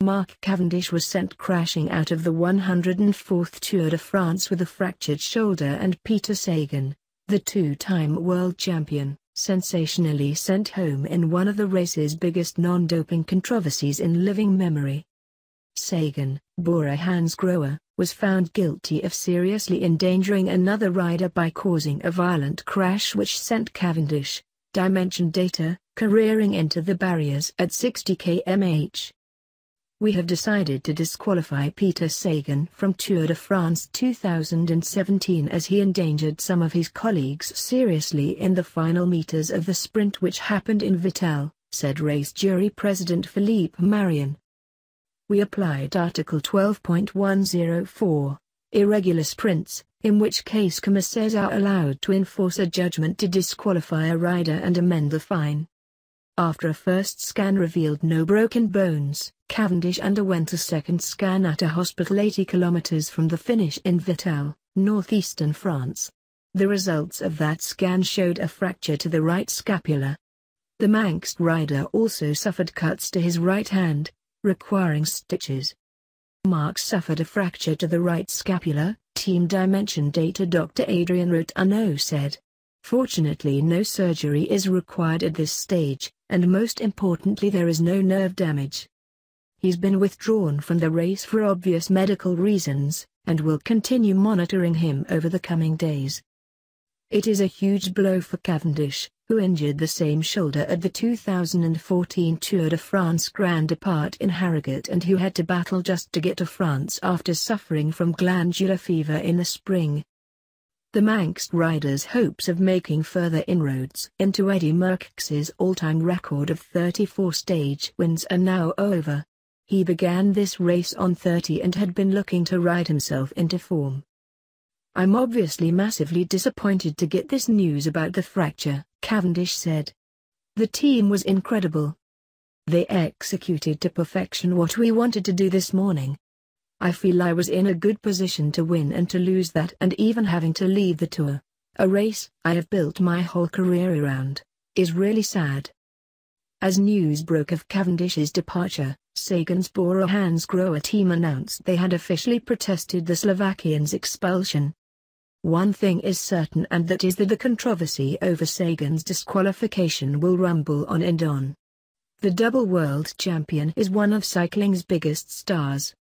Mark Cavendish was sent crashing out of the 104th Tour de France with a fractured shoulder, and Peter Sagan, the two-time world champion, sensationally sent home in one of the race's biggest non-doping controversies in living memory. Sagan, Bora-Hansgrohe, was found guilty of seriously endangering another rider by causing a violent crash which sent Cavendish, dimension data, careering into the barriers at 60 km/h. We have decided to disqualify Peter Sagan from Tour de France 2017 as he endangered some of his colleagues seriously in the final meters of the sprint which happened in Vittel, said race jury president Philippe Marion. We applied Article 12.104, irregular sprints, in which case commissaires are allowed to enforce a judgment to disqualify a rider and amend the fine. After a first scan revealed no broken bones, Cavendish underwent a second scan at a hospital 80 kilometers from the finish in Vittel, northeastern France. The results of that scan showed a fracture to the right scapula. The Manx rider also suffered cuts to his right hand, requiring stitches. Mark suffered a fracture to the right scapula, Team Dimension data Dr. Adrian Rotaneau said. Fortunately, no surgery is required at this stage, and most importantly there is no nerve damage. He's been withdrawn from the race for obvious medical reasons, and will continue monitoring him over the coming days. It is a huge blow for Cavendish, who injured the same shoulder at the 2014 Tour de France Grand Depart in Harrogate and who had to battle just to get to France after suffering from glandular fever in the spring. The Manx rider's hopes of making further inroads into Eddy Merckx's all-time record of 34 stage wins are now over. He began this race on 30 and had been looking to ride himself into form. I'm obviously massively disappointed to get this news about the fracture, Cavendish said. The team was incredible. They executed to perfection what we wanted to do this morning. I feel I was in a good position to win, and to lose that and even having to leave the Tour, a race I have built my whole career around, is really sad. As news broke of Cavendish's departure, Sagan's Bora-Hansgrohe team announced they had officially protested the Slovakian's expulsion. One thing is certain, and that is that the controversy over Sagan's disqualification will rumble on and on. The double world champion is one of cycling's biggest stars.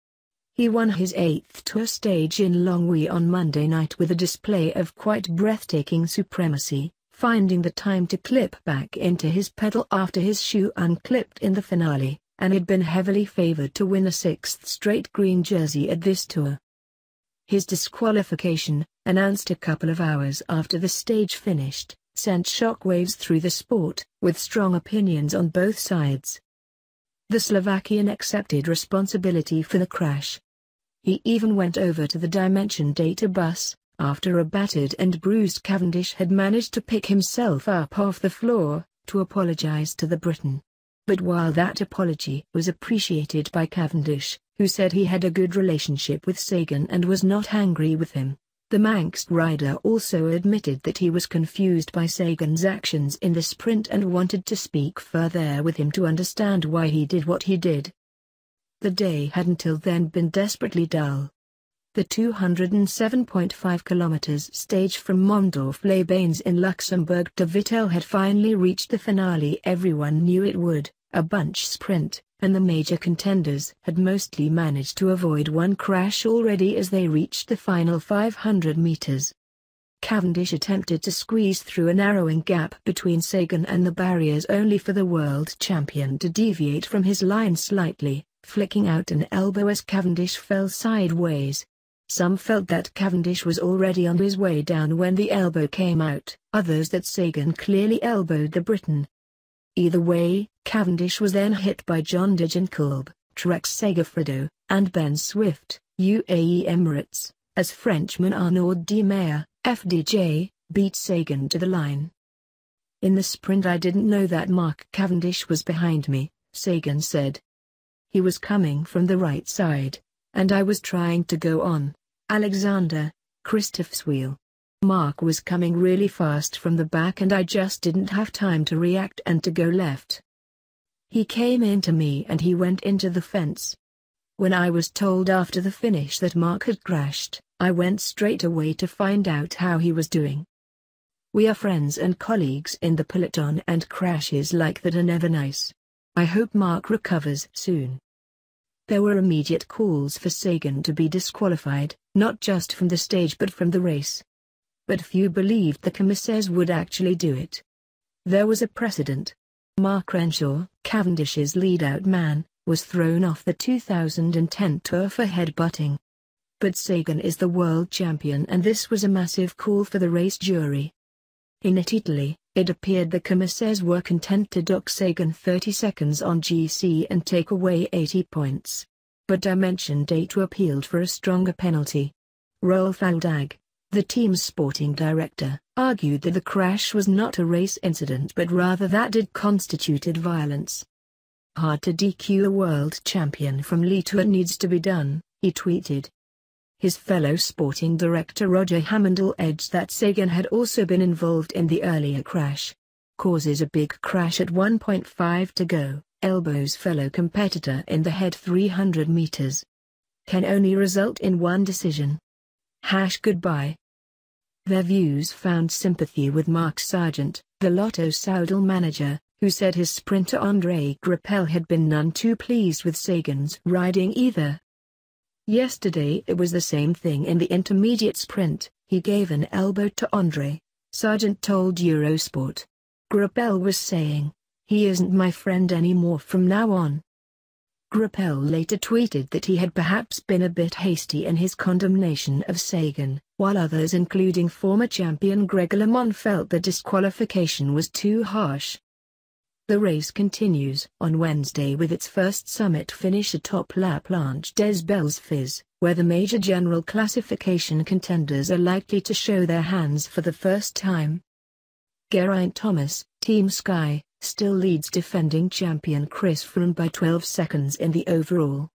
He won his 8th Tour stage in Longwy on Monday night with a display of quite breathtaking supremacy, finding the time to clip back into his pedal after his shoe unclipped in the finale, and had been heavily favored to win a 6th straight green jersey at this Tour. His disqualification, announced a couple of hours after the stage finished, sent shockwaves through the sport, with strong opinions on both sides. The Slovakian accepted responsibility for the crash. He even went over to the Dimension data bus, after a battered and bruised Cavendish had managed to pick himself up off the floor, to apologize to the Briton. But while that apology was appreciated by Cavendish, who said he had a good relationship with Sagan and was not angry with him, the Manx rider also admitted that he was confused by Sagan's actions in the sprint and wanted to speak further with him to understand why he did what he did. The day had until then been desperately dull. The 207.5 kilometers stage from Mondorf-les-Bains in Luxembourg to Vittel had finally reached the finale everyone knew it would, a bunch sprint, and the major contenders had mostly managed to avoid one crash already as they reached the final 500 meters. Cavendish attempted to squeeze through a narrowing gap between Sagan and the barriers, only for the world champion to deviate from his line slightly, flicking out an elbow as Cavendish fell sideways. Some felt that Cavendish was already on his way down when the elbow came out, others that Sagan clearly elbowed the Briton. Either way, Cavendish was then hit by John Degenkolb, Trek Segafredo, and Ben Swift, UAE Emirates, as Frenchman Arnaud de Meyer, FDJ, beat Sagan to the line. In the sprint I didn't know that Mark Cavendish was behind me, Sagan said. He was coming from the right side, and I was trying to go on. Alexander, Christoph's wheel. Mark was coming really fast from the back and I just didn't have time to react and to go left. He came into me and he went into the fence. When I was told after the finish that Mark had crashed, I went straight away to find out how he was doing. We are friends and colleagues in the peloton, and crashes like that are never nice. I hope Mark recovers soon. There were immediate calls for Sagan to be disqualified, not just from the stage but from the race. But few believed the commissaires would actually do it. There was a precedent. Mark Renshaw, Cavendish's lead-out man, was thrown off the 2010 Tour for headbutting. But Sagan is the world champion, and this was a massive call for the race jury. In Italy, it appeared the commissaires were content to dock Sagan 30 seconds on GC and take away 80 points. But Dimension Data appealed for a stronger penalty. Rolf Aldag, the team's sporting director, argued that the crash was not a race incident but rather that it constituted violence. "Hard to DQ a world champion from Le Tour needs to be done," he tweeted. His fellow sporting director Roger Hamendel edged that Sagan had also been involved in the earlier crash. Causes a big crash at 1.5 to go, elbows fellow competitor in the head 300 meters. Can only result in one decision. Goodbye. Their views found sympathy with Mark Sargent, the Lotto Soudal manager, who said his sprinter André Greipel had been none too pleased with Sagan's riding either. "Yesterday it was the same thing in the intermediate sprint, he gave an elbow to André," Sargent told Eurosport. Greipel was saying, "He isn't my friend anymore from now on." Greipel later tweeted that he had perhaps been a bit hasty in his condemnation of Sagan, while others including former champion Greg LeMond felt the disqualification was too harsh. The race continues on Wednesday with its first summit finish atop La Planche des Belles Filles, where the major general classification contenders are likely to show their hands for the first time. Geraint Thomas, Team Sky, still leads defending champion Chris Froome by 12 seconds in the overall.